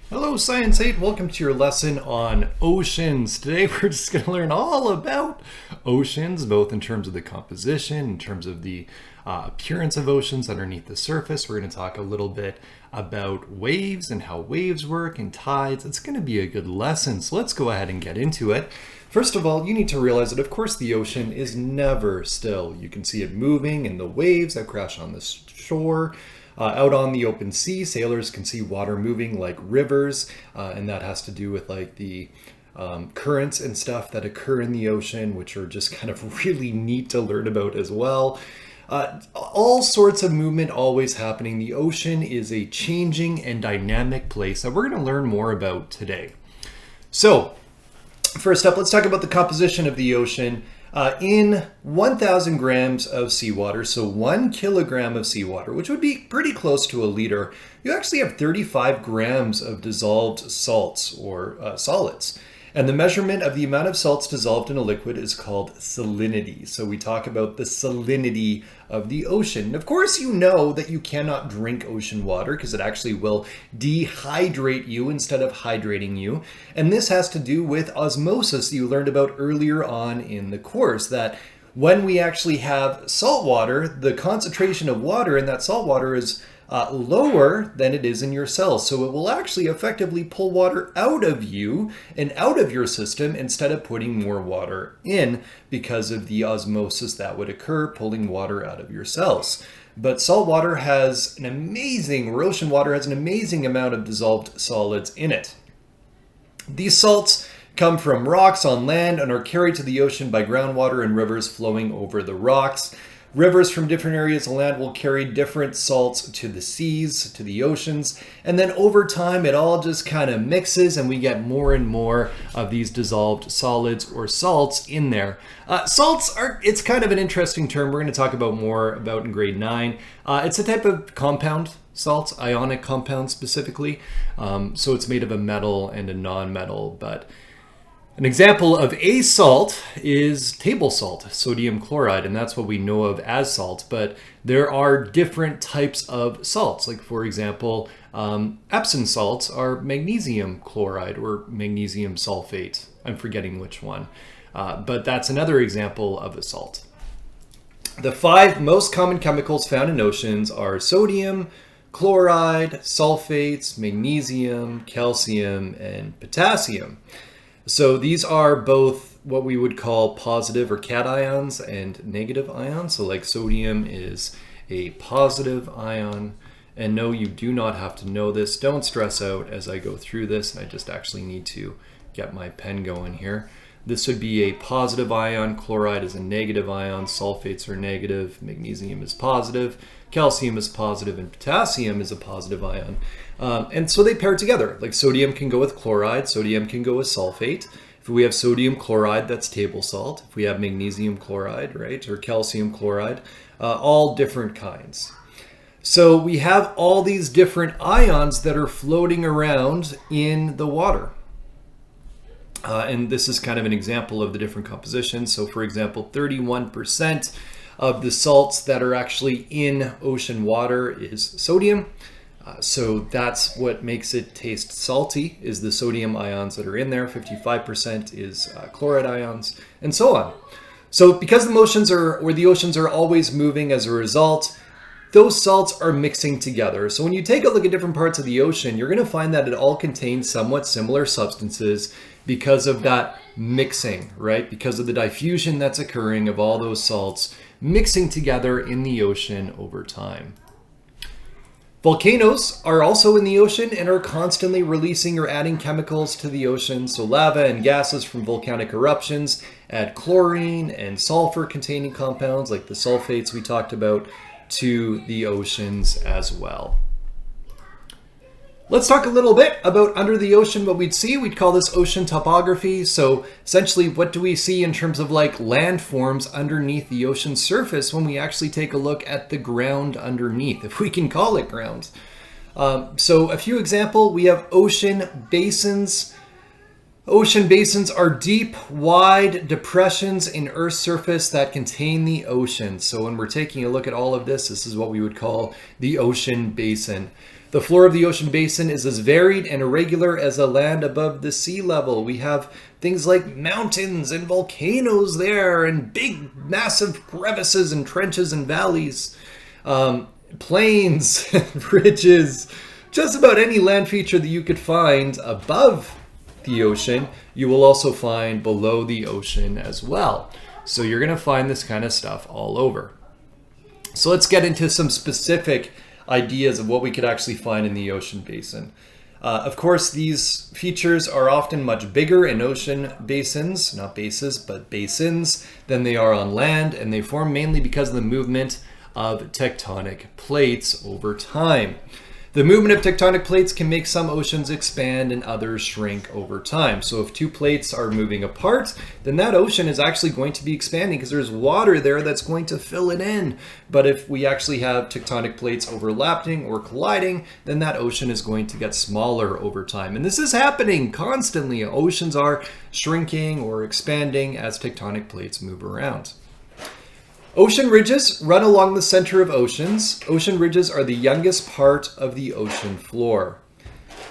Hello Science 8, welcome to your lesson on oceans. Today we're just going to learn all about oceans, both in terms of the composition, in terms of the appearance of oceans underneath the surface. We're going to talk a little bit about waves and how waves work and tides. It's going to be a good lesson, so let's go ahead and get into it. First of all, you need to realize that of course the ocean is never still. You can see it moving in the waves that crash on the shore. Out on the open sea, sailors can see water moving like rivers, and that has to do with like the currents and stuff that occur in the ocean, which are just kind of really neat to learn about as well. All sorts of movement always happening. The ocean is a changing and dynamic place that we're going to learn more about today. So, first up, let's talk about the composition of the ocean. In 1,000 grams of seawater, so 1 kilogram of seawater, which would be pretty close to a liter, you actually have 35 grams of dissolved salts or solids. And the measurement of the amount of salts dissolved in a liquid is called salinity. So we talk about the salinity of the ocean. And of course, you know that you cannot drink ocean water because it actually will dehydrate you instead of hydrating you. And this has to do with osmosis that you learned about earlier on in the course, that when we actually have salt water, the concentration of water in that salt water is lower than it is in your cells. So it will actually effectively pull water out of you and out of your system instead of putting more water in because of the osmosis that would occur pulling water out of your cells. But salt water has an amazing, or ocean water has an amazing amount of dissolved solids in it. These salts come from rocks on land and are carried to the ocean by groundwater and rivers flowing over the rocks. Rivers from different areas of land will carry different salts to the seas, to the oceans, and then over time it all just kind of mixes and we get more and more of these dissolved solids or salts in there. It's kind of an interesting term we're going to talk about more about in grade 9. It's a type of compound salts, ionic compound specifically, so it's made of a metal and a non-metal, but an example of a salt is table salt, sodium chloride, and that's what we know of as salt. But there are different types of salts. Like for example, Epsom salts are magnesium chloride or magnesium sulfate. I'm forgetting which one. But that's another example of a salt. The 5 most common chemicals found in oceans are sodium, chloride, sulfates, magnesium, calcium, and potassium. So these are both what we would call positive or cations and negative ions. So like sodium is a positive ion. And no, you do not have to know this. Don't stress out as I go through this. I just actually need to get my pen going here. This would be a positive ion. Chloride is a negative ion. Sulfates are negative. Magnesium is positive. Calcium is positive, and potassium is a positive ion. And so they pair together. Like sodium can go with chloride. Sodium can go with sulfate. If we have sodium chloride, that's table salt. If we have magnesium chloride, right, or calcium chloride, all different kinds. So we have all these different ions that are floating around in the water. And this is kind of an example of the different compositions. So for example, 31% of the salts that are actually in ocean water is sodium. So that's what makes it taste salty, is the sodium ions that are in there. 55% is chloride ions, and so on. So because the oceans are always moving as a result, those salts are mixing together. So when you take a look at different parts of the ocean, you're going to find that it all contains somewhat similar substances because of that mixing, right? Because of the diffusion that's occurring of all those salts mixing together in the ocean over time. Volcanoes are also in the ocean and are constantly releasing or adding chemicals to the ocean. So lava and gases from volcanic eruptions add chlorine and sulfur containing compounds like the sulfates we talked about to the oceans as well. Let's talk a little bit about under the ocean what we'd see. We'd call this ocean topography. So essentially, what do we see in terms of like landforms underneath the ocean surface when we actually take a look at the ground underneath, if we can call it ground? So a few examples, we have ocean basins. Ocean basins are deep, wide depressions in Earth's surface that contain the ocean. So when we're taking a look at all of this, this is what we would call the ocean basin. The floor of the ocean basin is as varied and irregular as the land above the sea level. We have things like mountains and volcanoes there, and big, massive crevices and trenches and valleys, plains, ridges, just about any land feature that you could find above the ocean, you will also find below the ocean as well. So you're going to find this kind of stuff all over. So let's get into some specific ideas of what we could actually find in the ocean basin. Of course, these features are often much bigger in ocean basins, not bases, but basins, than they are on land, and they form mainly because of the movement of tectonic plates over time. The movement of tectonic plates can make some oceans expand and others shrink over time. So if two plates are moving apart, then that ocean is actually going to be expanding because there's water there that's going to fill it in. But if we actually have tectonic plates overlapping or colliding, then that ocean is going to get smaller over time. And this is happening constantly. Oceans are shrinking or expanding as tectonic plates move around. Ocean ridges run along the center of oceans. Ocean ridges are the youngest part of the ocean floor.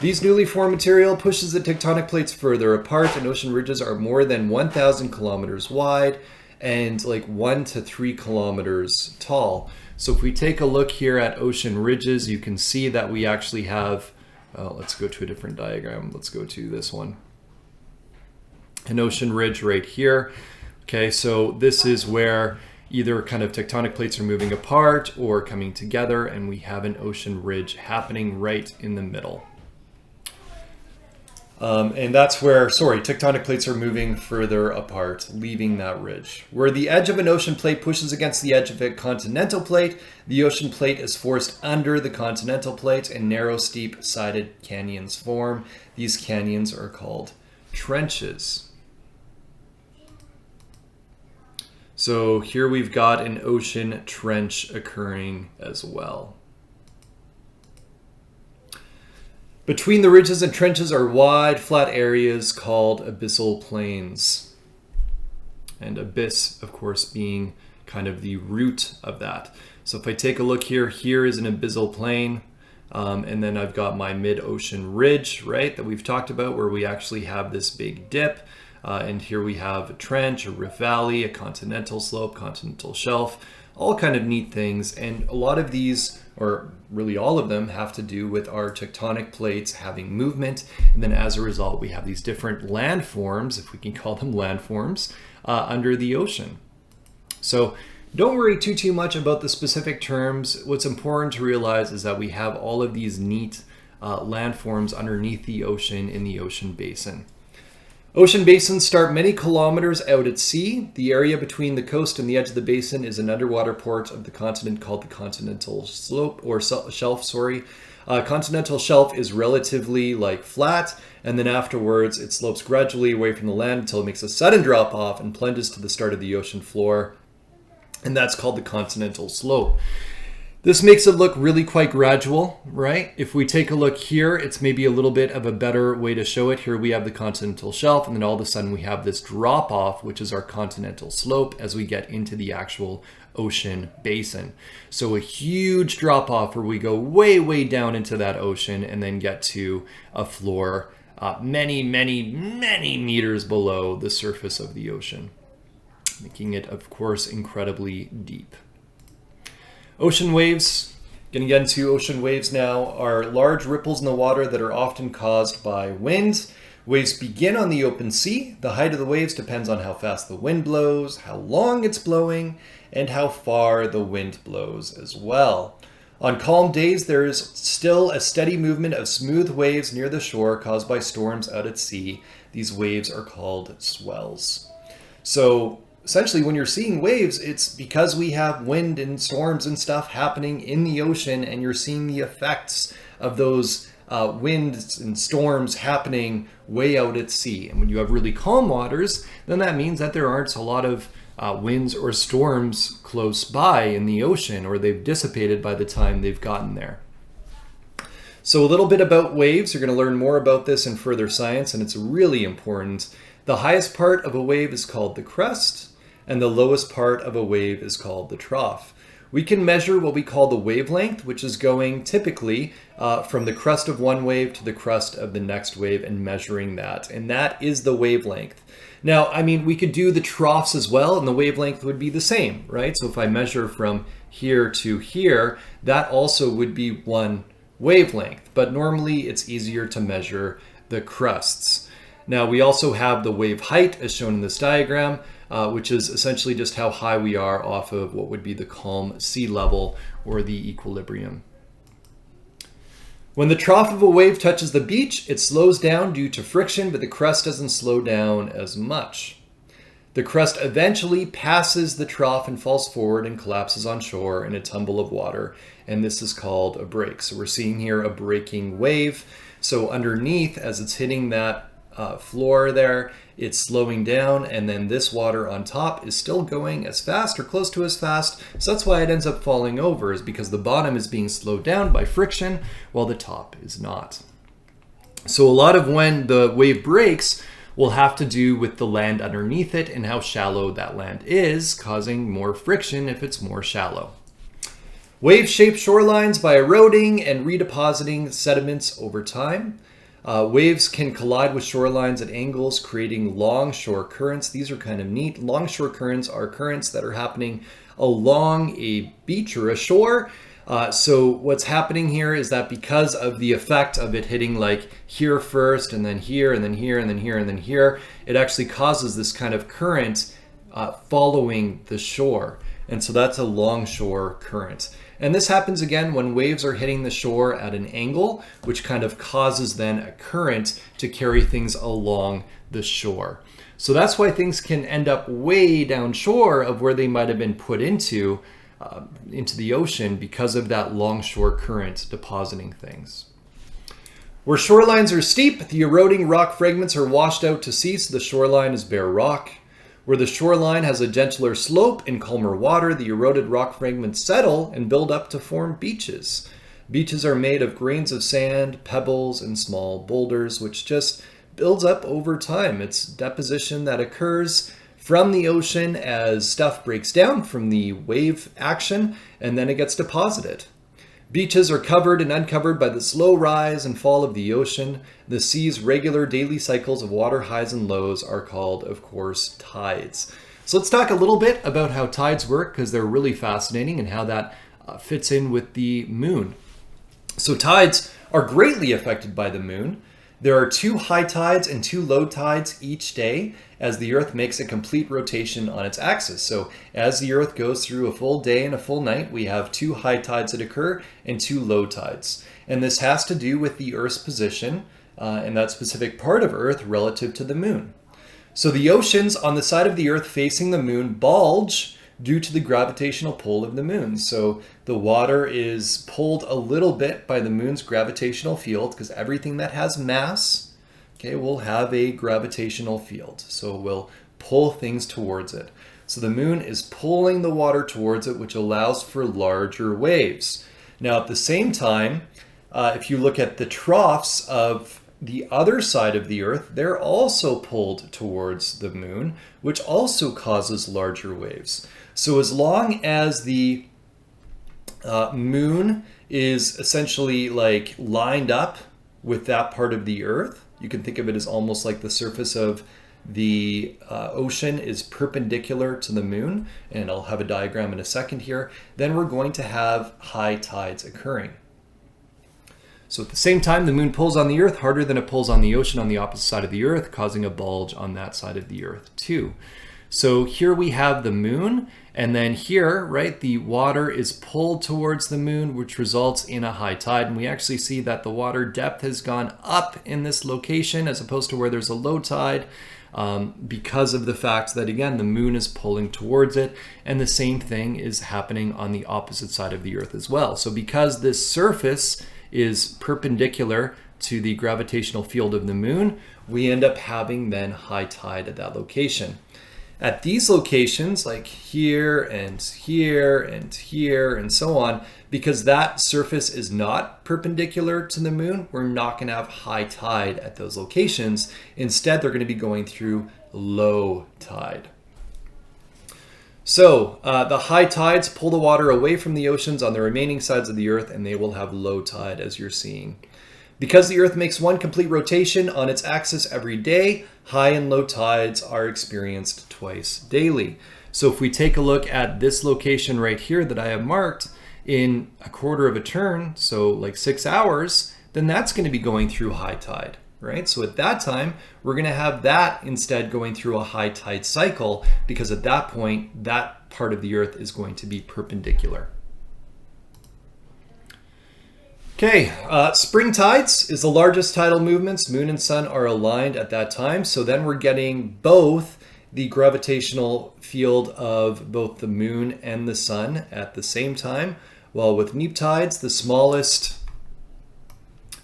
These newly formed material pushes the tectonic plates further apart, and ocean ridges are more than 1,000 kilometers wide and like 1 to 3 kilometers tall. So if we take a look here at ocean ridges, you can see that we actually have, let's go to a different diagram. Let's go to this one. An ocean ridge right here. Okay, so this is where either kind of tectonic plates are moving apart or coming together, and we have an ocean ridge happening right in the middle. And that's where, tectonic plates are moving further apart, leaving that ridge. Where the edge of an ocean plate pushes against the edge of a continental plate, the ocean plate is forced under the continental plate, and narrow, steep-sided canyons form. These canyons are called trenches. So here we've got an ocean trench occurring as well. Between the ridges and trenches are wide, flat areas called abyssal plains. And abyss, of course, being kind of the root of that. So if I take a look here, here is an abyssal plain. And then I've got my mid-ocean ridge, right, that we've talked about, where we actually have this big dip. And here we have a trench, a rift valley, a continental slope, continental shelf, all kind of neat things. And a lot of these, or really all of them, have to do with our tectonic plates having movement. And then as a result, we have these different landforms, if we can call them landforms, under the ocean. So don't worry too much about the specific terms. What's important to realize is that we have all of these neat landforms underneath the ocean in the ocean basin. Ocean basins start many kilometers out at sea. The area between the coast and the edge of the basin is an underwater port of the continent called the continental slope or shelf. Continental shelf is relatively flat, and then afterwards it slopes gradually away from the land until it makes a sudden drop off and plunges to the start of the ocean floor, and that's called the continental slope. This makes it look really quite gradual, right? If we take a look here, it's maybe a little bit of a better way to show it. Here we have the continental shelf, and then all of a sudden we have this drop off, which is our continental slope as we get into the actual ocean basin. So a huge drop off where we go way down into that ocean and then get to a floor many meters below the surface of the ocean, making it, of course, incredibly deep. Ocean waves, going to get into ocean waves now, are large ripples in the water that are often caused by wind. Waves begin on the open sea. The height of the waves depends on how fast the wind blows, how long it's blowing, and how far the wind blows as well. On calm days, there is still a steady movement of smooth waves near the shore caused by storms out at sea. These waves are called swells. So essentially, when you're seeing waves, it's because we have wind and storms and stuff happening in the ocean, and you're seeing the effects of those winds and storms happening way out at sea. And when you have really calm waters, then that means that there aren't a lot of winds or storms close by in the ocean, or they've dissipated by the time they've gotten there. So a little bit about waves. You're going to learn more about this in further science, and it's really important. The highest part of a wave is called the crest, and the lowest part of a wave is called the trough. we can measure what we call the wavelength, which is going typically from the crest of one wave to the crest of the next wave and measuring that. And that is the wavelength. Now, I mean, we could do the troughs as well, and the wavelength would be the same, right? So if I measure from here to here, that also would be one wavelength. But normally it's easier to measure the crests. Now, we also have the wave height as shown in this diagram, which is essentially just how high we are off of what would be the calm sea level or the equilibrium. When the trough of a wave touches the beach, it slows down due to friction, but the crest doesn't slow down as much. The crest eventually passes the trough and falls forward and collapses on shore in a tumble of water, and this is called a break. So we're seeing here a breaking wave. So underneath, as it's hitting that floor there, it's slowing down, and then this water on top is still going as fast or close to as fast. So that's why it ends up falling over, is because the bottom is being slowed down by friction while the top is not. So a lot of when the wave breaks will have to do with the land underneath it and how shallow that land is, causing more friction if it's more shallow. Waves shape shorelines by eroding and redepositing sediments over time. Waves can collide with shorelines at angles, creating longshore currents. These are kind of neat. Longshore currents are currents that are happening along a beach or a shore. So what's happening here is that because of the effect of it hitting like here first, and then here, and then here, and then here, and then here, it actually causes this kind of current following the shore. And so that's a longshore current. And this happens again when waves are hitting the shore at an angle, which kind of causes then a current to carry things along the shore. So that's why things can end up way down shore of where they might have been put into the ocean because of that longshore current depositing things. Where shorelines are steep, the eroding rock fragments are washed out to sea, so the shoreline is bare rock. Where the shoreline has a gentler slope and calmer water, the eroded rock fragments settle and build up to form beaches. Beaches are made of grains of sand, pebbles, and small boulders, which just builds up over time. It's deposition that occurs from the ocean as stuff breaks down from the wave action, and then it gets deposited. Beaches are covered and uncovered by the slow rise and fall of the ocean. The sea's regular daily cycles of water highs and lows are called, of course, tides. So let's talk a little bit about how tides work, because they're really fascinating, and how that fits in with the moon. So tides are greatly affected by the moon. There are 2 high tides and 2 low tides each day as the Earth makes a complete rotation on its axis. So as the Earth goes through a full day and a full night, we have 2 high tides that occur and 2 low tides. And this has to do with the Earth's position in that specific part of Earth relative to the moon. So the oceans on the side of the Earth facing the moon bulge due to the gravitational pull of the moon. So the water is pulled a little bit by the moon's gravitational field, because everything that has mass, okay, will have a gravitational field. So it will pull things towards it. So the moon is pulling the water towards it, which allows for larger waves. Now at the same time, if you look at the troughs of the other side of the Earth, they're also pulled towards the moon, which also causes larger waves. So as long as the moon is essentially like lined up with that part of the Earth, you can think of it as almost like the surface of the ocean is perpendicular to the moon, and I'll have a diagram in a second here, then we're going to have high tides occurring. So at the same time, the moon pulls on the Earth harder than it pulls on the ocean on the opposite side of the Earth, causing a bulge on that side of the Earth too. So here we have the moon, and then here, right, the water is pulled towards the moon, which results in a high tide. And we actually see that the water depth has gone up in this location as opposed to where there's a low tide, because of the fact that, again, the moon is pulling towards it. And the same thing is happening on the opposite side of the Earth as well. So because this surface is perpendicular to the gravitational field of the moon, we end up having then high tide at that location. At these locations, like here and here and here and so on, because that surface is not perpendicular to the moon, we're not going to have high tide at those locations. Instead, they're going to be going through low tide. So the high tides pull the water away from the oceans on the remaining sides of the Earth, and they will have low tide, as you're seeing. Because the Earth makes one complete rotation on its axis every day, high and low tides are experienced twice daily. So if we take a look at this location right here that I have marked, in a quarter of a turn, so like 6 hours, then that's going to be going through high tide, right? So at that time, we're going to have that instead going through a high tide cycle, because at that point, that part of the Earth is going to be perpendicular. Okay, spring tides is the largest tidal movements. Moon and sun are aligned at that time. So then we're getting both the gravitational field of both the moon and the sun at the same time. While with neap tides, the smallest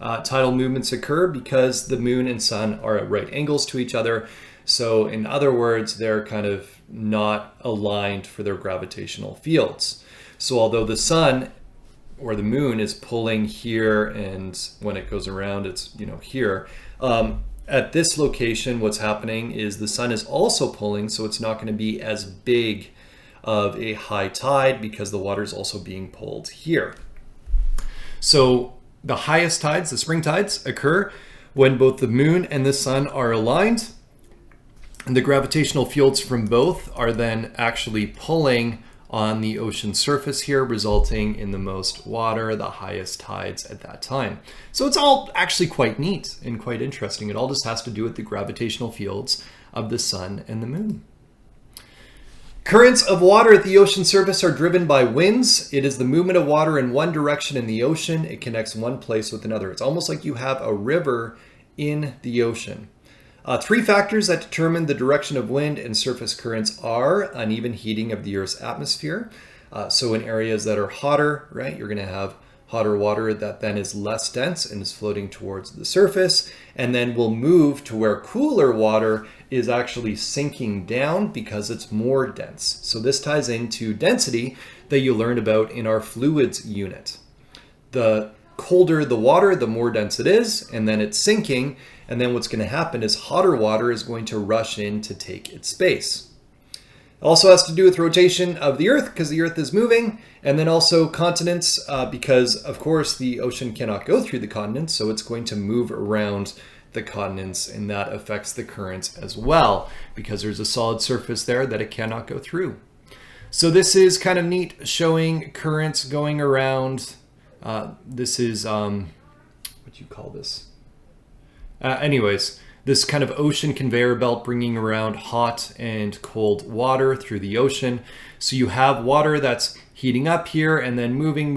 tidal movements occur because the moon and sun are at right angles to each other. So in other words, they're kind of not aligned for their gravitational fields. So although the sun or the moon is pulling here, and when it goes around, it's, here. At this location, what's happening is the sun is also pulling, so it's not going to be as big of a high tide because the water is also being pulled here. So the highest tides, the spring tides, occur when both the moon and the sun are aligned, and the gravitational fields from both are then actually pulling on the ocean surface here, resulting in the most water, the highest tides at that time. So it's all actually quite neat and quite interesting. It all just has to do with the gravitational fields of the sun and the moon. Currents of water at the ocean surface are driven by winds. It is the movement of water in one direction in the ocean. It connects one place with another. It's almost like you have a river in the ocean. Three factors that determine the direction of wind and surface currents are uneven heating of the Earth's atmosphere. So in areas that are hotter, right, you're going to have hotter water that then is less dense and is floating towards the surface, and then will move to where cooler water is actually sinking down because it's more dense. So this ties into density that you learned about in our fluids unit. The colder the water, the more dense it is, and then it's sinking. And then what's going to happen is hotter water is going to rush in to take its space. It also has to do with rotation of the Earth because the Earth is moving, and then also continents because, of course, the ocean cannot go through the continents, so it's going to move around the continents, and that affects the currents as well because there's a solid surface there that it cannot go through. So this is kind of neat, showing currents going around. This is, what do you call this? Anyways, this kind of ocean conveyor belt bringing around hot and cold water through the ocean. So you have water that's heating up here and then moving.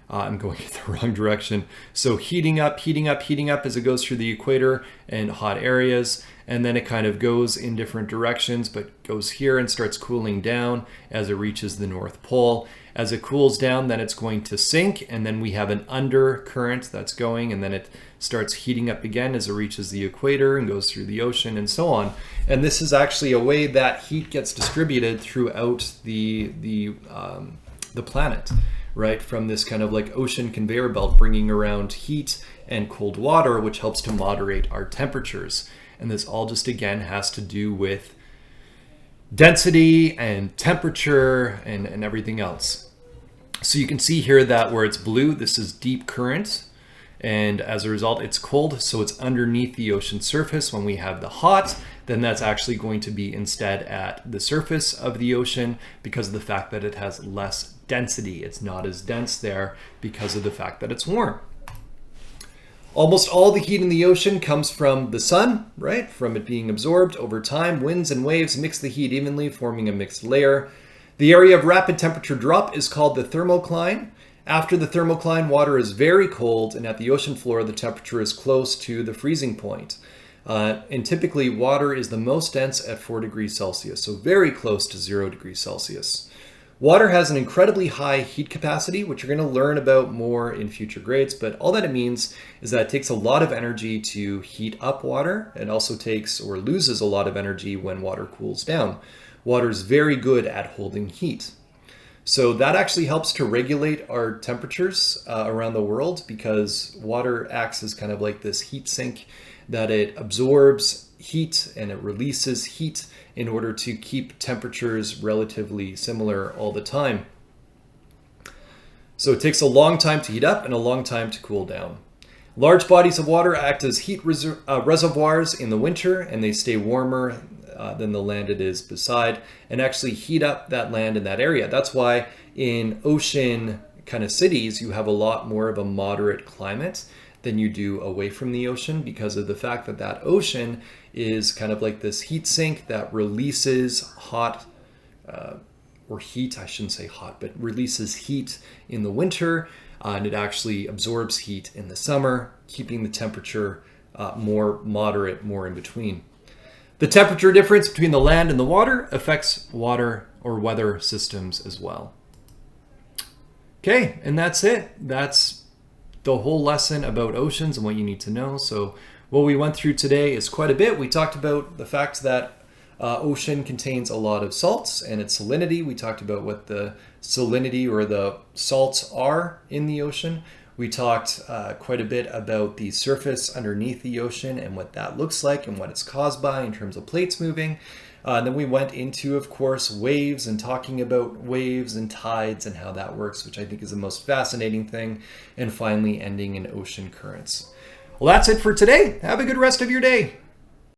I'm going in the wrong direction. So heating up as it goes through the equator and hot areas. And then it kind of goes in different directions, but goes here and starts cooling down as it reaches the North Pole. As it cools down, then it's going to sink, and then we have an undercurrent that's going, and then it starts heating up again as it reaches the equator and goes through the ocean and so on. And this is actually a way that heat gets distributed throughout the planet, right? From this kind of like ocean conveyor belt bringing around heat and cold water, which helps to moderate our temperatures. And this all just, again, has to do with density and temperature and everything else. So you can see here that where it's blue, this is deep current. And as a result, it's cold, so it's underneath the ocean surface. When we have the hot, then that's actually going to be instead at the surface of the ocean because of the fact that it has less density. It's not as dense there because of the fact that it's warm. Almost all the heat in the ocean comes from the sun, right? From it being absorbed over time. Winds and waves mix the heat evenly, forming a mixed layer. The area of rapid temperature drop is called the thermocline. After the thermocline, water is very cold, and at the ocean floor, the temperature is close to the freezing point. And typically, water is the most dense at 4 degrees Celsius, so very close to 0 degrees Celsius. Water has an incredibly high heat capacity, which you're going to learn about more in future grades, but all that it means is that it takes a lot of energy to heat up water. It also takes or loses a lot of energy when water cools down. Water is very good at holding heat. So that actually helps to regulate our temperatures around the world, because water acts as kind of like this heat sink, that it absorbs heat and it releases heat in order to keep temperatures relatively similar all the time. So it takes a long time to heat up and a long time to cool down. Large bodies of water act as heat reservoirs in the winter, and they stay warmer than the land it is beside, and actually heat up that land in that area. That's why in ocean kind of cities, you have a lot more of a moderate climate than you do away from the ocean, because of the fact that that ocean is kind of like this heat sink that releases hot or heat, I shouldn't say hot, but releases heat in the winter, and it actually absorbs heat in the summer, keeping the temperature more moderate, more in between. The temperature difference between the land and the water affects water or weather systems as well. Okay, and that's it. That's the whole lesson about oceans and what you need to know. So what we went through today is quite a bit. We talked about the fact that ocean contains a lot of salts and its salinity. We talked about what the salinity or the salts are in the ocean. We talked quite a bit about the surface underneath the ocean and what that looks like and what it's caused by in terms of plates moving. And then we went into, of course, waves and talking about waves and tides and how that works, which I think is the most fascinating thing. And finally ending in ocean currents. Well, that's it for today. Have a good rest of your day.